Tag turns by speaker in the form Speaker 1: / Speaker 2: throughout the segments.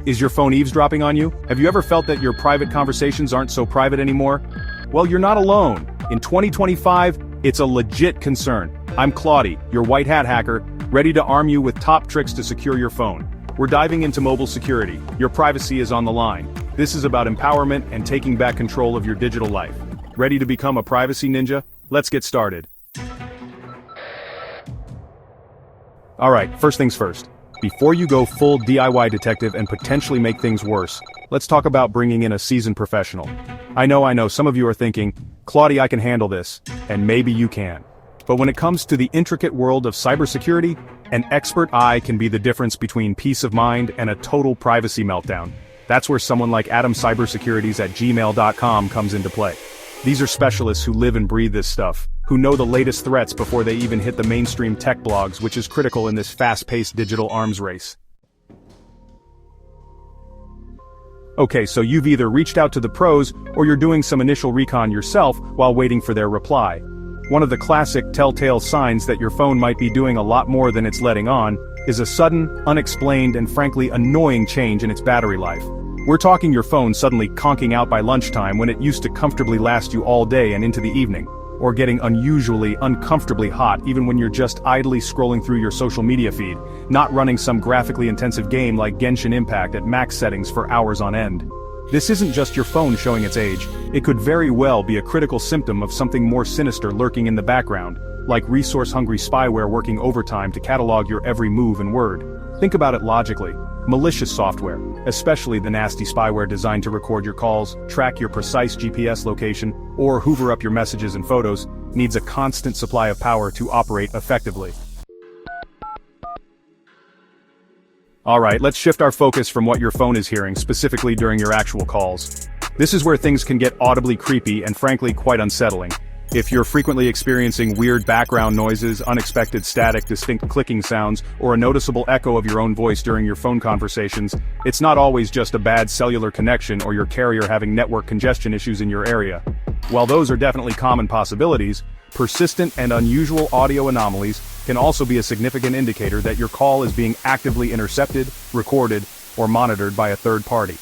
Speaker 1: Is your phone eavesdropping on you? Have you ever felt that your private conversations aren't so private anymore? Well, you're not alone. In 2025, it's a legit concern. I'm Claudie, your white hat hacker, ready to arm you with top tricks to secure your phone. We're diving into mobile security. Your privacy is on the line. This is about empowerment and taking back control of your digital life. Ready to become a privacy ninja? Let's get started. Alright, first things first. Before you go full DIY detective and potentially make things worse, let's talk about bringing in a seasoned professional. I know, some of you are thinking, Claudie, I can handle this, and maybe you can. But when it comes to the intricate world of cybersecurity, an expert eye can be the difference between peace of mind and a total privacy meltdown. That's where someone like Adam Cybersecurities at gmail.com comes into play. These are specialists who live and breathe this stuff, who know the latest threats before they even hit the mainstream tech blogs, which is critical in this fast-paced digital arms race. Okay, so you've either reached out to the pros, or you're doing some initial recon yourself while waiting for their reply. One of the classic telltale signs that your phone might be doing a lot more than it's letting on, is a sudden, unexplained, and frankly annoying change in its battery life. We're talking your phone suddenly conking out by lunchtime when it used to comfortably last you all day and into the evening, or getting uncomfortably hot even when you're just idly scrolling through your social media feed, not running some graphically intensive game like Genshin Impact at max settings for hours on end. This isn't just your phone showing its age, it could very well be a critical symptom of something more sinister lurking in the background, like resource-hungry spyware working overtime to catalog your every move and word. Think about it logically. Malicious software, especially the nasty spyware designed to record your calls, track your precise GPS location, or hoover up your messages and photos, needs a constant supply of power to operate effectively. Alright, let's shift our focus from what your phone is hearing, specifically during your actual calls. This is where things can get audibly creepy and frankly quite unsettling. If you're frequently experiencing weird background noises, unexpected static, distinct clicking sounds, or a noticeable echo of your own voice during your phone conversations, it's not always just a bad cellular connection or your carrier having network congestion issues in your area. While those are definitely common possibilities, persistent and unusual audio anomalies can also be a significant indicator that your call is being actively intercepted, recorded, or monitored by a third party.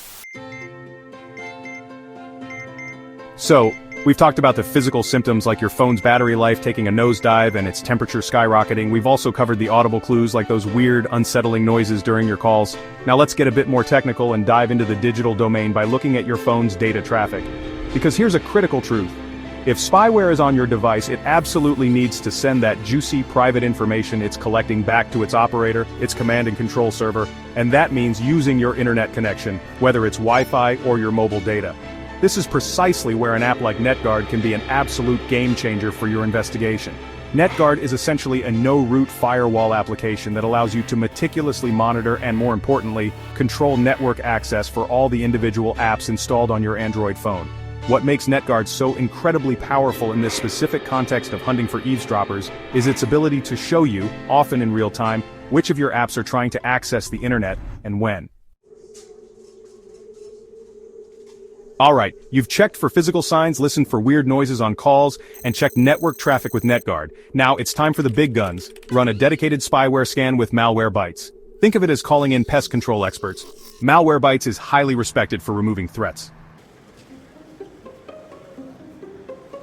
Speaker 1: So, we've talked about the physical symptoms like your phone's battery life taking a nosedive and its temperature skyrocketing. We've also covered the audible clues like those weird, unsettling noises during your calls. Now let's get a bit more technical and dive into the digital domain by looking at your phone's data traffic. Because here's a critical truth. If spyware is on your device, it absolutely needs to send that juicy private information it's collecting back to its operator, its command and control server, and that means using your internet connection, whether it's Wi-Fi or your mobile data. This is precisely where an app like NetGuard can be an absolute game changer for your investigation. NetGuard is essentially a no-root firewall application that allows you to meticulously monitor and, more importantly, control network access for all the individual apps installed on your Android phone. What makes NetGuard so incredibly powerful in this specific context of hunting for eavesdroppers is its ability to show you, often in real time, which of your apps are trying to access the internet and when. Alright, you've checked for physical signs, listened for weird noises on calls, and checked network traffic with NetGuard. Now it's time for the big guns. Run a dedicated spyware scan with Malwarebytes. Think of it as calling in pest control experts. Malwarebytes is highly respected for removing threats.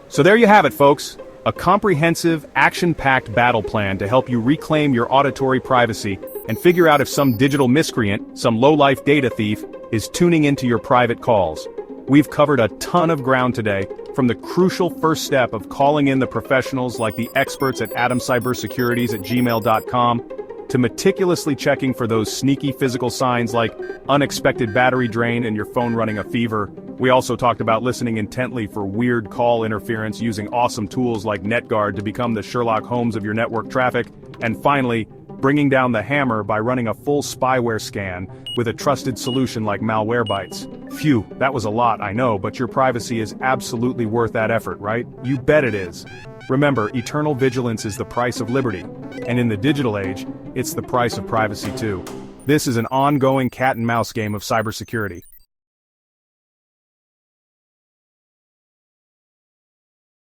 Speaker 1: So there you have it, folks. A comprehensive, action-packed battle plan to help you reclaim your auditory privacy and figure out if some digital miscreant, some low-life data thief, is tuning into your private calls. We've covered a ton of ground today, from the crucial first step of calling in the professionals like the experts at Adam Cybersecurities at gmail.com, to meticulously checking for those sneaky physical signs like unexpected battery drain and your phone running a fever. We also talked about listening intently for weird call interference using awesome tools like NetGuard to become the Sherlock Holmes of your network traffic, and finally, bringing down the hammer by running a full spyware scan with a trusted solution like Malwarebytes. Phew, that was a lot, I know, but your privacy is absolutely worth that effort, right? You bet it is. Remember, eternal vigilance is the price of liberty. And in the digital age, it's the price of privacy too. This is an ongoing cat and mouse game of cybersecurity.